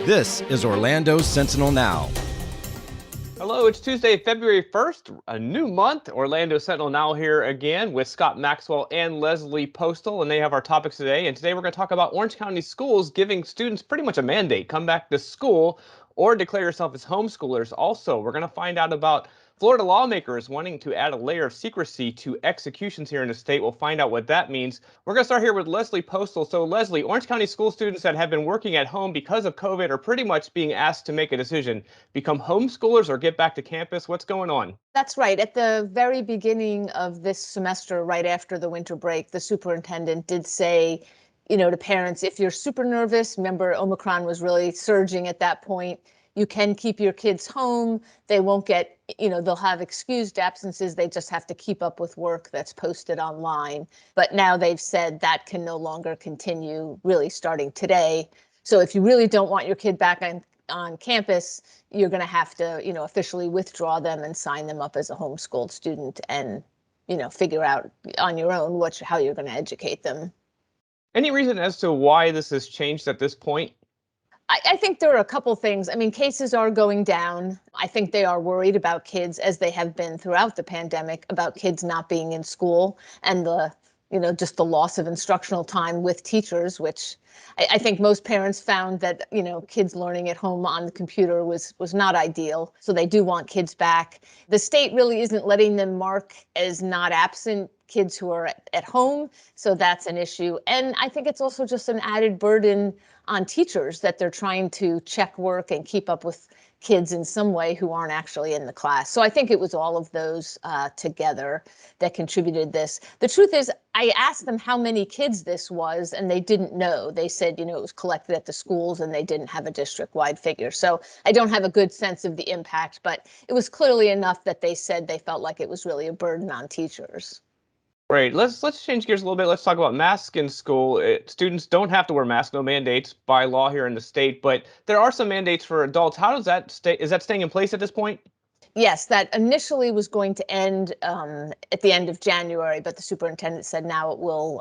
This is Orlando Sentinel Now. Hello, it's Tuesday, February 1st, a new month. Orlando Sentinel Now here again with Scott Maxwell and Leslie Postal, and they have our topics today. And today we're going to talk about Orange County schools giving students pretty much a mandate: come back to school or declare yourself as homeschoolers. Also, we're going to find out about Florida lawmakers wanting to add a layer of secrecy to executions here in the state. We'll find out what that means. We're going to start here with Leslie Postal. So, Leslie, Orange County school students that have been working at home because of COVID are pretty much being asked to make a decision: become homeschoolers or get back to campus. What's going on? That's right. At the very beginning of this semester, right after the winter break, the superintendent did say, to parents, if you're super nervous, remember Omicron was really surging at that point, you can keep your kids home. They won't get, they'll have excused absences. They just have to keep up with work that's posted online. But now they've said that can no longer continue, really starting today. So if you really don't want your kid back on campus, you're going to have to, officially withdraw them and sign them up as a homeschooled student and, figure out on your own how you're going to educate them. Any reason as to why this has changed at this point? I think there are a couple things. I mean, cases are going down. I think they are worried about kids, as they have been throughout the pandemic, about kids not being in school and just the loss of instructional time with teachers, which I think most parents found that, kids learning at home on the computer was not ideal. So they do want kids back. The state really isn't letting them mark as not absent kids who are at home. So that's an issue. And I think it's also just an added burden on teachers that they're trying to check work and keep up with kids in some way who aren't actually in the class. So I think it was all of those together that contributed this. The truth is, I asked them how many kids this was, and they didn't know. They said, it was collected at the schools, and they didn't have a district-wide figure. So I don't have a good sense of the impact, but it was clearly enough that they said they felt like it was really a burden on teachers. Right. Let's change gears a little bit. Let's talk about masks in school. Students don't have to wear masks, no mandates by law here in the state, but there are some mandates for adults. How does that stay? Is that staying in place at this point? Yes, that initially was going to end at the end of January, but the superintendent said now it will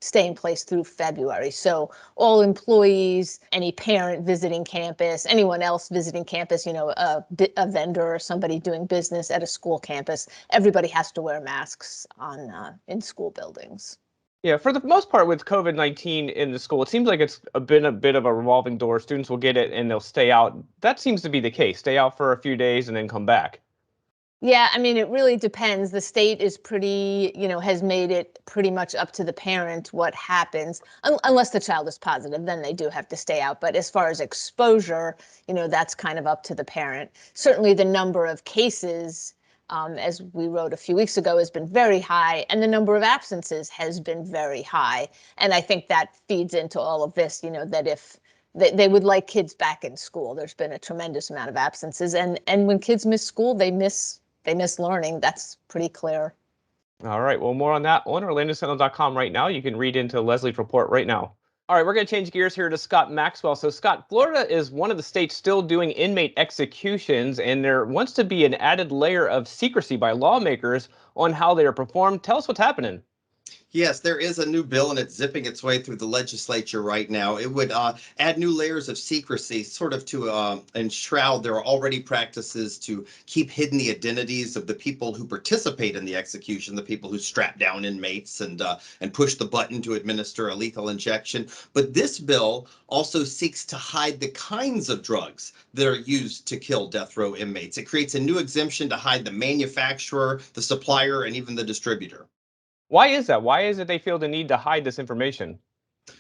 stay in place through February. So all employees, any parent visiting campus, anyone else visiting campus, a vendor or somebody doing business at a school campus, everybody has to wear masks in school buildings. Yeah, for the most part with COVID-19 in the school, it seems like it's been a bit of a revolving door. Students will get it and they'll stay out. That seems to be the case. Stay out for a few days and then come back. Yeah, I mean, it really depends. The state is has made it pretty much up to the parent what happens, unless the child is positive, then they do have to stay out. But as far as exposure, that's kind of up to the parent. Certainly the number of cases, as we wrote a few weeks ago, has been very high, and the number of absences has been very high. And I think that feeds into all of this, that if they would like kids back in school. There's been a tremendous amount of absences, and when kids miss school, they miss learning. That's pretty clear. All right. Well, more on that on OrlandoSentinel.com right now. You can read into Leslie's report right now. All right, we're going to change gears here to Scott Maxwell. So, Scott, Florida is one of the states still doing inmate executions, and there wants to be an added layer of secrecy by lawmakers on how they are performed. Tell us what's happening. Yes, there is a new bill, and it's zipping its way through the legislature right now. It would add new layers of secrecy, sort of to enshroud there are already practices to keep hidden the identities of the people who participate in the execution, the people who strap down inmates and push the button to administer a lethal injection. But this bill also seeks to hide the kinds of drugs that are used to kill death row inmates. It creates a new exemption to hide the manufacturer, the supplier, and even the distributor. Why is that? Why is it they feel the need to hide this information?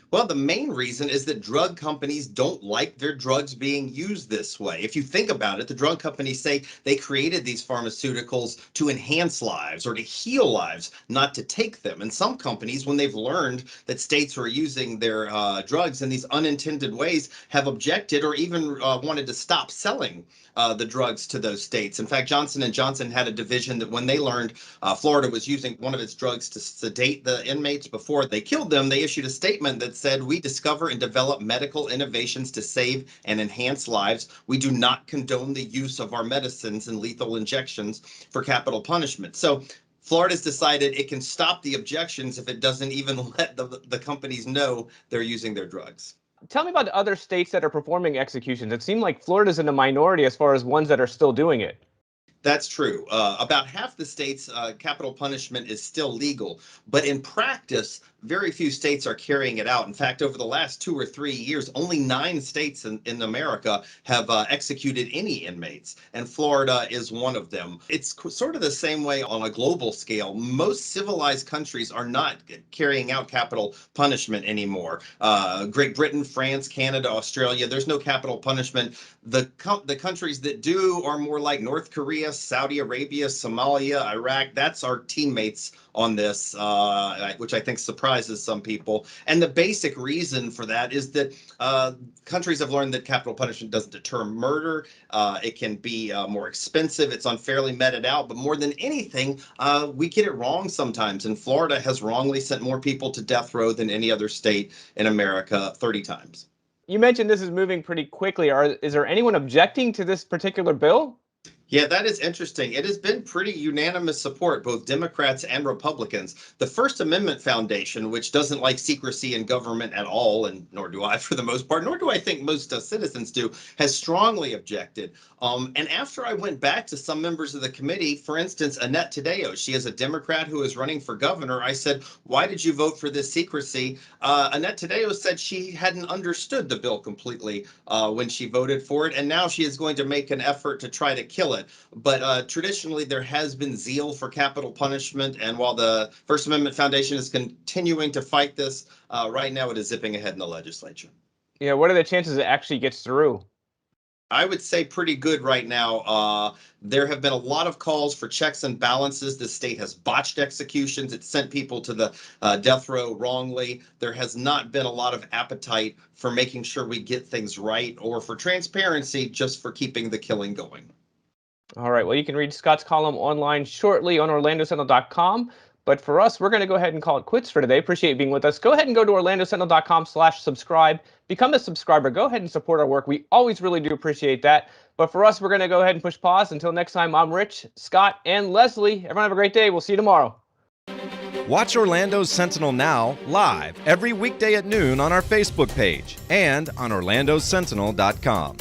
Well, the main reason is that drug companies don't like their drugs being used this way. If you think about it, the drug companies say they created these pharmaceuticals to enhance lives or to heal lives, not to take them. And some companies, when they've learned that states are using their drugs in these unintended ways, have objected or even wanted to stop selling the drugs to those states. In fact, Johnson & Johnson had a division that when they learned Florida was using one of its drugs to sedate the inmates before they killed them, they issued a statement that said, "We discover and develop medical innovations to save and enhance lives. We do not condone the use of our medicines and lethal injections for capital punishment." So Florida's decided it can stop the objections if it doesn't even let the companies know they're using their drugs. Tell me about the other states that are performing executions. It seemed like Florida's in the minority as far as ones that are still doing it. That's true. About half the states, capital punishment is still legal, but in practice, very few states are carrying it out. In fact, over the last 2 or 3 years, only 9 states in America have executed any inmates, and Florida is one of them. It's sort of the same way on a global scale. Most civilized countries are not carrying out capital punishment anymore. Great Britain, France, Canada, Australia, there's no capital punishment. The countries that do are more like North Korea, Saudi Arabia, Somalia, Iraq. That's our teammates on this, which I think surprises some people. And the basic reason for that is that countries have learned that capital punishment doesn't deter murder. It can be more expensive. It's unfairly meted out. But more than anything, we get it wrong sometimes. And Florida has wrongly sent more people to death row than any other state in America, 30 times. You mentioned this is moving pretty quickly. Is there anyone objecting to this particular bill? Yeah, that is interesting. It has been pretty unanimous support, both Democrats and Republicans. The First Amendment Foundation, which doesn't like secrecy in government at all, and nor do I for the most part, nor do I think most citizens do, has strongly objected. And after I went back to some members of the committee, for instance, Annette Taddeo, she is a Democrat who is running for governor. I said, why did you vote for this secrecy? Annette Taddeo said she hadn't understood the bill completely when she voted for it, and now she is going to make an effort to try to kill it. But traditionally, there has been zeal for capital punishment. And while the First Amendment Foundation is continuing to fight this, right now it is zipping ahead in the legislature. Yeah, what are the chances it actually gets through? I would say pretty good right now. There have been a lot of calls for checks and balances. The state has botched executions. It sent people to the death row wrongly. There has not been a lot of appetite for making sure we get things right or for transparency, just for keeping the killing going. All right. Well, you can read Scott's column online shortly on OrlandoSentinel.com. But for us, we're going to go ahead and call it quits for today. Appreciate you being with us. Go ahead and go to OrlandoSentinel.com/subscribe. Become a subscriber. Go ahead and support our work. We always really do appreciate that. But for us, we're going to go ahead and push pause. Until next time, I'm Rich, Scott, and Leslie. Everyone have a great day. We'll see you tomorrow. Watch Orlando Sentinel Now live every weekday at noon on our Facebook page and on OrlandoSentinel.com.